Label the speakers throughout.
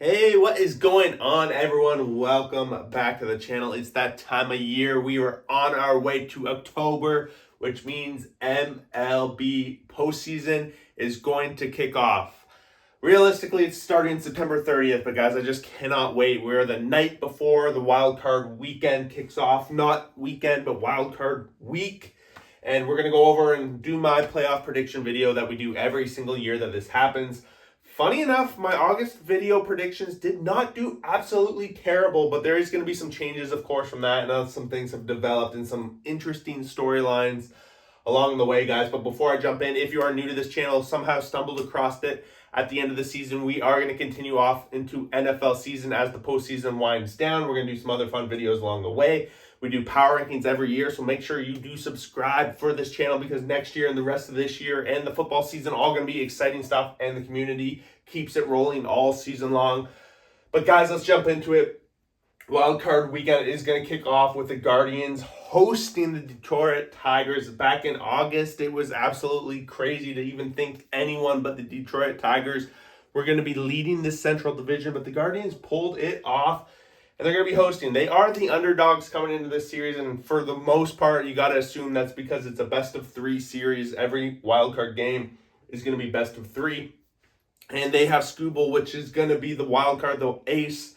Speaker 1: Hey, what is going on, everyone? Welcome back to the channel. It's that time of year. We are on our way to October, which means MLB postseason is going to kick off. Realistically, it's starting September 30th, but guys, I just cannot wait. We're the night before the wild card weekend kicks off. Not weekend, but wild card week. And we're going to go over and do my playoff prediction video that we do every single year that this happens. Funny enough, my August video predictions did not do absolutely terrible, but there is going to be some changes, of course, from that, and some things have developed and some interesting storylines along the way, guys. But before I jump in, if you are new to this channel, somehow stumbled across it at the end of the season, we are going to continue off into NFL season as the postseason winds down. We're going to do some other fun videos along the way. We do power rankings every year, so make sure you do subscribe for this channel because next year and the rest of this year and the football season all going to be exciting stuff, and the community keeps it rolling all season long. But guys, let's jump into it. Wild card weekend is going to kick off with the Guardians hosting the Detroit Tigers. Back in August, it was absolutely crazy to even think anyone but the Detroit Tigers were going to be leading this Central Division, but the Guardians pulled it off. And they're going to be hosting. They are the underdogs coming into this series, and for the most part, you got to assume that's because it's a best-of-3 series. Every wildcard game is going to be best-of-3. And they have Scooble, which is going to be the wildcard, the ace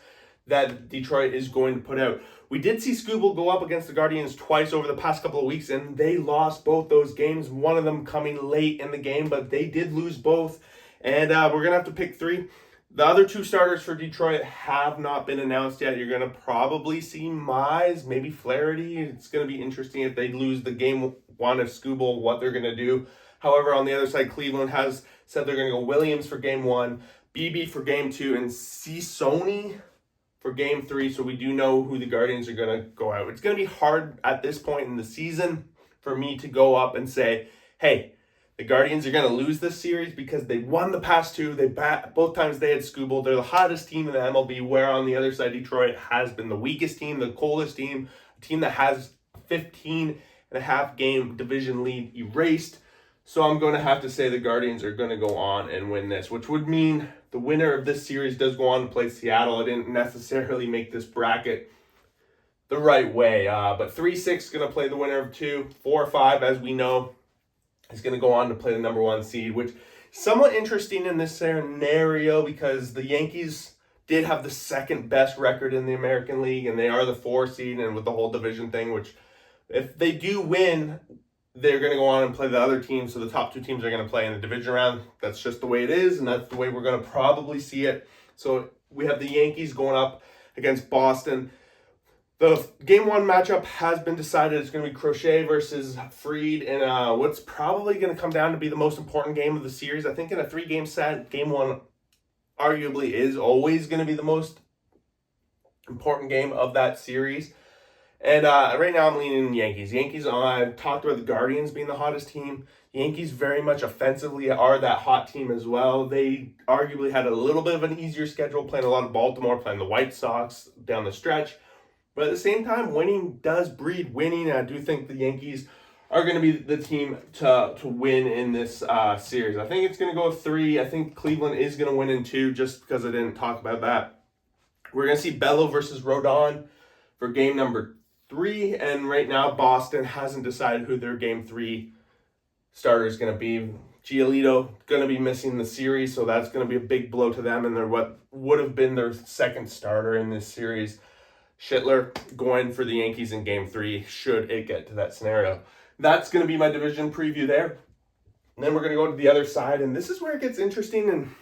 Speaker 1: that Detroit is going to put out. We did see Scooble go up against the Guardians twice over the past couple of weeks, and they lost both those games, one of them coming late in the game, but they did lose both. And we're going to have to pick 3. The other 2 starters for Detroit have not been announced yet. You're going to probably see Mize, maybe Flaherty. It's going to be interesting if they lose the game 1 of Scooble, what they're going to do. However, on the other side, Cleveland has said they're going to go Williams for game 1, BB for game 2, and Sony for game 3. So we do know who the Guardians are going to go out. It's going to be hard at this point in the season for me to go up and say, hey, the Guardians are going to lose this series because they won the past 2. Both times they had Scooble. They're the hottest team in the MLB, where on the other side, Detroit has been the weakest team, the coldest team, a team that has 15.5 game division lead erased. So I'm going to have to say the Guardians are going to go on and win this, which would mean the winner of this series does go on to play Seattle. I didn't necessarily make this bracket the right way, but 3-6 is going to play the winner of 2. 4-5, as we know, is going to go on to play the number 1 seed, which is somewhat interesting in this scenario because the Yankees did have the second best record in the American League, and they are the 4 seed, and with the whole division thing, which if they do win, they're going to go on and play the other teams, so the top 2 teams are going to play in the division round. That's just the way it is, and that's the way we're going to probably see it. So we have the Yankees going up against Boston. The game 1 matchup has been decided. It's going to be Crochet versus Fried in what's probably going to come down to be the most important game of the series. I think in a 3-game set, game 1 arguably is always going to be the most important game of that series. And right now I'm leaning Yankees. I've talked about the Guardians being the hottest team. Yankees very much offensively are that hot team as well. They arguably had a little bit of an easier schedule, playing a lot of Baltimore, playing the White Sox down the stretch. But at the same time, winning does breed winning. And I do think the Yankees are going to be the team to win in this series. I think it's going to go 3. I think Cleveland is going to win in 2 just because I didn't talk about that. We're going to see Bello versus Rodon for game number 3. And right now, Boston hasn't decided who their game 3 starter is going to be. Giolito going to be missing the series, so that's going to be a big blow to them. And they're what would have been their second starter in this series. Schittler going for the Yankees in game 3 should it get to that scenario. That's going to be my division preview there. And then we're going to go to the other side, and this is where it gets interesting, and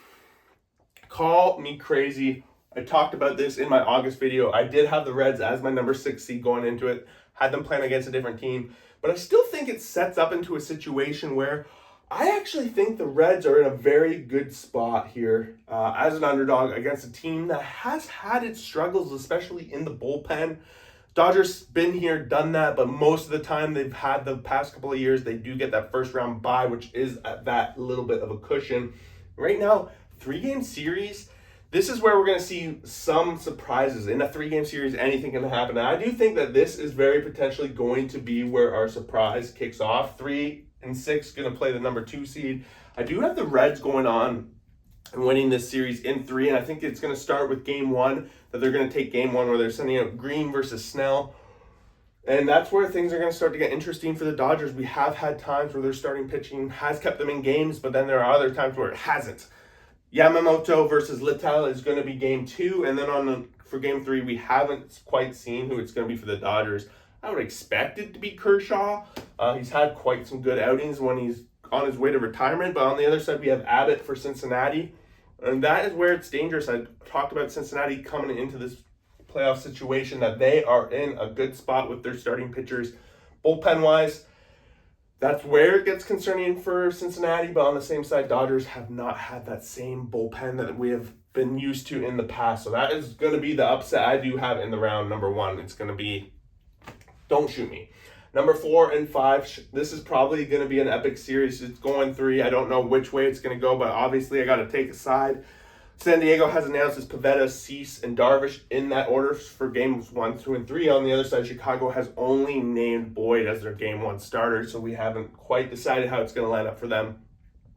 Speaker 1: call me crazy. I talked about this in my August video. I did have the Reds as my number 6 seed going into it, had them playing against a different team, but I still think it sets up into a situation where I actually think the Reds are in a very good spot here as an underdog against a team that has had its struggles, especially in the bullpen. Dodgers been here, done that, but most of the time they've had the past couple of years, they do get that first round bye, which is that little bit of a cushion. Right now, 3-game series, this is where we're going to see some surprises. In a 3-game series, anything can happen. And I do think that this is very potentially going to be where our surprise kicks off. 3 and 6 going to play the number 2 seed. I do have the Reds going on and winning this series in 3. And I think it's going to start with game 1, that they're going to take game 1 where they're sending out Green versus Snell. And that's where things are going to start to get interesting for the Dodgers. We have had times where their starting pitching has kept them in games, but then there are other times where it hasn't. Yamamoto versus Littell is going to be game 2. And then for game 3, we haven't quite seen who it's going to be for the Dodgers. I would expect it to be Kershaw. He's had quite some good outings when he's on his way to retirement. But on the other side, we have Abbott for Cincinnati. And that is where it's dangerous. I talked about Cincinnati coming into this playoff situation, that they are in a good spot with their starting pitchers. Bullpen-wise, that's where it gets concerning for Cincinnati. But on the same side, Dodgers have not had that same bullpen that we have been used to in the past. So that is going to be the upset I do have in the round number 1. It's going to be, don't shoot me. Number 4 and 5, this is probably going to be an epic series. It's going 3. I don't know which way it's going to go, but obviously I got to take a side. San Diego has announced it's Pivetta, Cease, and Darvish in that order for games 1, 2, and 3. On the other side, Chicago has only named Boyd as their game 1 starter, so we haven't quite decided how it's going to line up for them.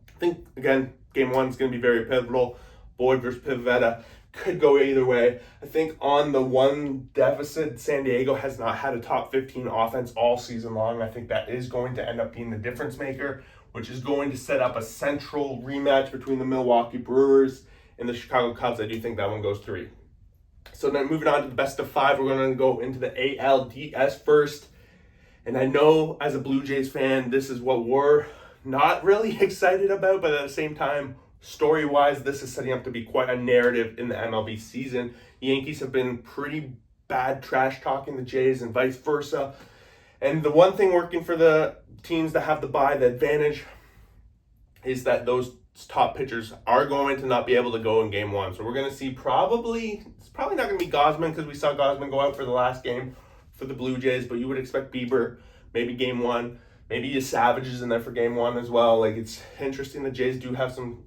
Speaker 1: I think, again, game 1 is going to be very pivotal. Boyd versus Pivetta could go either way. I think on the one deficit, San Diego has not had a top 15 offense all season long. I think that is going to end up being the difference maker, which is going to set up a central rematch between the Milwaukee Brewers and the Chicago Cubs. I do think that one goes 3. So then moving on to the best of 5, we're going to go into the ALDS first. And I know as a Blue Jays fan, this is what we're not really excited about, but at the same time, story-wise, this is setting up to be quite a narrative in the MLB season. Yankees have been pretty bad trash-talking the Jays and vice versa. And the one thing working for the teams that have the bye, the advantage, is that those top pitchers are going to not be able to go in game 1. So we're going to see it's probably not going to be Gausman, because we saw Gausman go out for the last game for the Blue Jays, but you would expect Bieber, maybe game 1. Maybe Savage is in there for game 1 as well. Like, it's interesting. The Jays do have some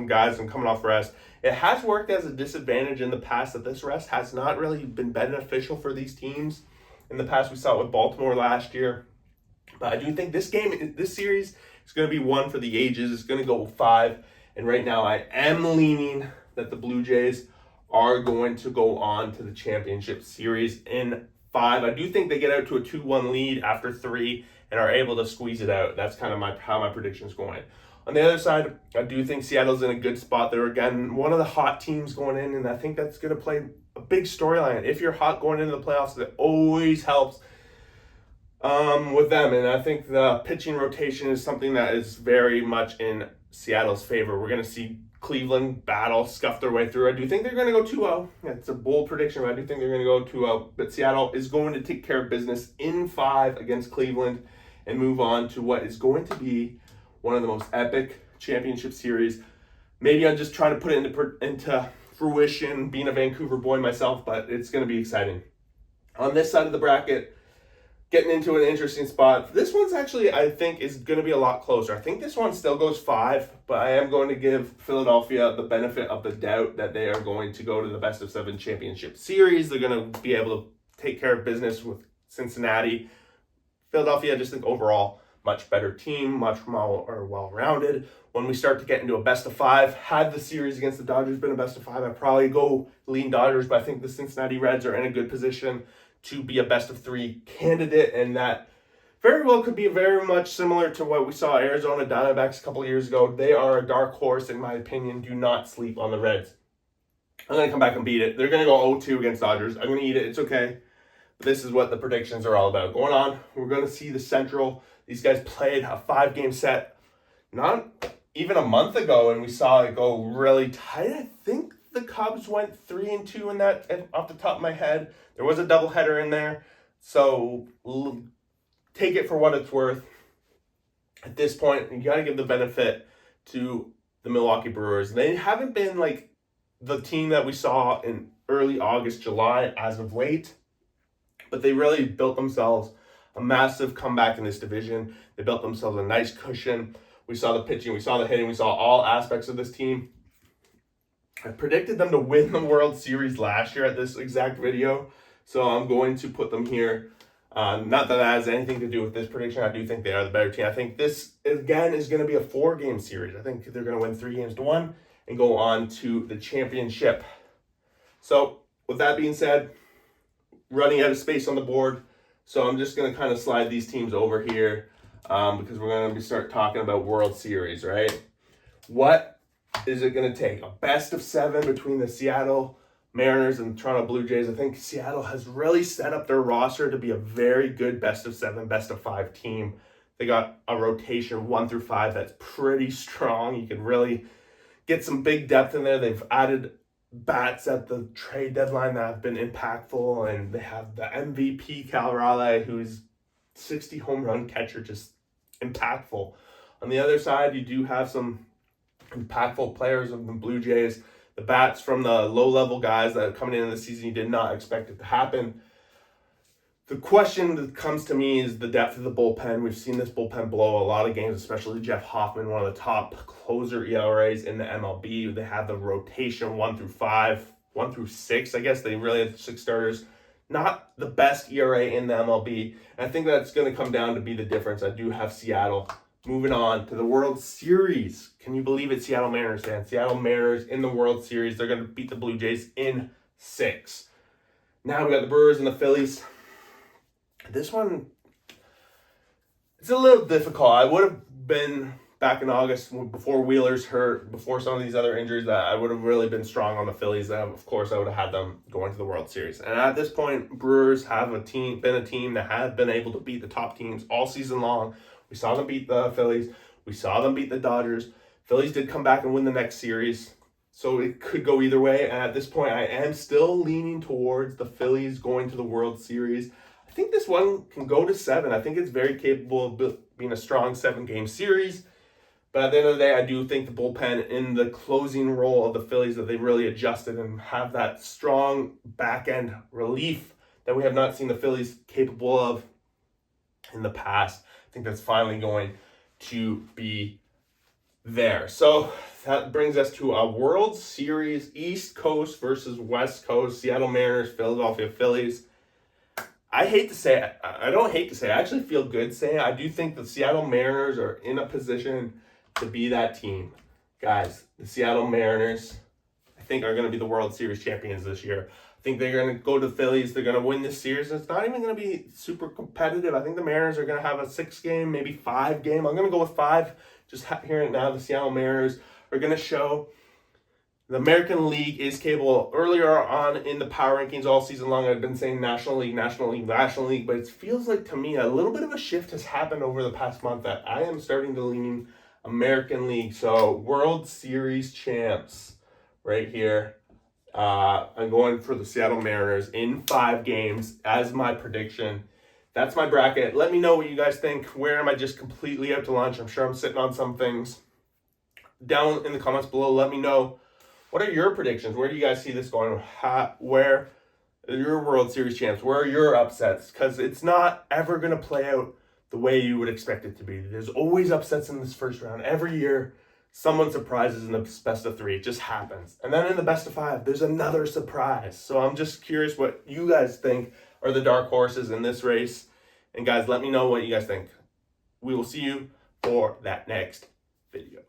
Speaker 1: guys and coming off rest. It has worked as a disadvantage in the past that this rest has not really been beneficial for these teams. In the past, we saw it with Baltimore last year. But I do think this series is going to be one for the ages. It's going to go 5. And right now, I am leaning that the Blue Jays are going to go on to the championship series in 5. I do think they get out to a 2-1 lead after 3 and are able to squeeze it out. That's kind of how my prediction's going. On the other side, I do think Seattle's in a good spot. They're, again, one of the hot teams going in, and I think that's going to play a big storyline. If you're hot going into the playoffs, that always helps with them. And I think the pitching rotation is something that is very much in Seattle's favor. We're going to see Cleveland scuff their way through. I do think they're going to go 2-0. It's a bold prediction, but I do think they're going to go 2-0. But Seattle is going to take care of business in 5 against Cleveland and move on to what is going to be one of the most epic championship series. Maybe I'm just trying to put it into fruition, being a Vancouver boy myself, but it's going to be exciting. On this side of the bracket, getting into an interesting spot. This one's actually, I think, is going to be a lot closer. I think this one still goes 5, but I am going to give Philadelphia the benefit of the doubt that they are going to go to the best of 7 championship series. They're going to be able to take care of business with Cincinnati. Philadelphia, I just think overall, much better team, much more well-rounded. When we start to get into a best of 5, had the series against the Dodgers been a best of 5, I'd probably go lean Dodgers, but I think the Cincinnati Reds are in a good position to be a best of 3 candidate, and that very well could be very much similar to what we saw Arizona Diamondbacks a couple of years ago. They are a dark horse, in my opinion. Do not sleep on the Reds. I'm going to come back and beat it. They're going to go 0-2 against Dodgers. I'm going to eat it. It's okay. But this is what the predictions are all about. Going on, we're going to see the Central. These guys played a 5-game set not even a month ago, and we saw it go really tight. I think the Cubs went 3-2 in that, off the top of my head. There was a doubleheader in there, so take it for what it's worth. At this point, you got to give the benefit to the Milwaukee Brewers. They haven't been like the team that we saw in early August, July as of late, but they really built themselves a massive comeback in this division. They built themselves a nice cushion. We saw the pitching, we saw the hitting, we saw all aspects of this team. I predicted them to win the World Series last year at this exact video, so I'm going to put them here. Not that that has anything to do with this prediction. I do think they are the better team. I think this, again, is going to be a 4-game series. I think they're going to win 3-1, and go on to the championship. So with that being said, running out of space on the board, so I'm just going to kind of slide these teams over here because we're going to start talking about World Series, right? What is it going to take? A best of 7 between the Seattle Mariners and Toronto Blue Jays. I think Seattle has really set up their roster to be a very good best of 7, best of 5 team. They got a rotation 1 through 5 that's pretty strong. You can really get some big depth in there. They've added bats at the trade deadline that have been impactful, and they have the MVP Cal Raleigh, who's 60 home run catcher, just impactful. On the other side, you do have some impactful players of the Blue Jays. The bats from the low-level guys that are coming into the season, you did not expect it to happen. The question that comes to me is the depth of the bullpen. We've seen this bullpen blow a lot of games, especially Jeff Hoffman, one of the top closer ERAs in the MLB. They have the rotation 1 through 5, 1 through 6. I guess they really have 6 starters. Not the best ERA in the MLB. And I think that's going to come down to be the difference. I do have Seattle. Moving on to the World Series. Can you believe it, Seattle Mariners fans? Seattle Mariners in the World Series. They're going to beat the Blue Jays in 6. Now we got the Brewers and the Phillies. This one, it's a little difficult. I would have been back in August before Wheeler's hurt, before some of these other injuries, that I would have really been strong on the Phillies. And of course, I would have had them going to the World Series. And at this point, Brewers have been a team that have been able to beat the top teams all season long. We saw them beat the Phillies. We saw them beat the Dodgers. Phillies did come back and win the next series. So it could go either way. And at this point, I am still leaning towards the Phillies going to the World Series. I think this one can go to 7. I think it's very capable of being a strong 7-game series. But at the end of the day, I do think the bullpen in the closing role of the Phillies, that they really adjusted and have that strong back-end relief that we have not seen the Phillies capable of in the past. I think that's finally going to be there. So that brings us to a World Series, East Coast versus West Coast, Seattle Mariners, Philadelphia Phillies. I hate to say it. I don't hate to say it. I actually feel good saying it. I do think the Seattle Mariners are in a position to be that team. Guys, the Seattle Mariners, I think, are going to be the World Series champions this year. I think they're going to go to the Phillies. They're going to win this series. It's not even going to be super competitive. I think the Mariners are going to have a 6-game, maybe 5-game. I'm going to go with 5. Just hearing it now, the Seattle Mariners are going to show the American League is capable. Earlier on in the power rankings all season long, I've been saying National League, but it feels like to me a little bit of a shift has happened over the past month that I am starting to lean American League. So World Series champs right here. I'm going for the Seattle Mariners in 5 games as my prediction. That's my bracket. Let me know what you guys think. Where am I just completely out to lunch? I'm sure I'm sitting on some things. Down in the comments below, let me know. What are your predictions? Where do you guys see this going? Where are your World Series champs? Where are your upsets? Because it's not ever going to play out the way you would expect it to be. There's always upsets in this first round. Every year, someone surprises in the best of 3. It just happens. And then in the best of 5, there's another surprise. So I'm just curious what you guys think are the dark horses in this race. And guys, let me know what you guys think. We will see you for that next video.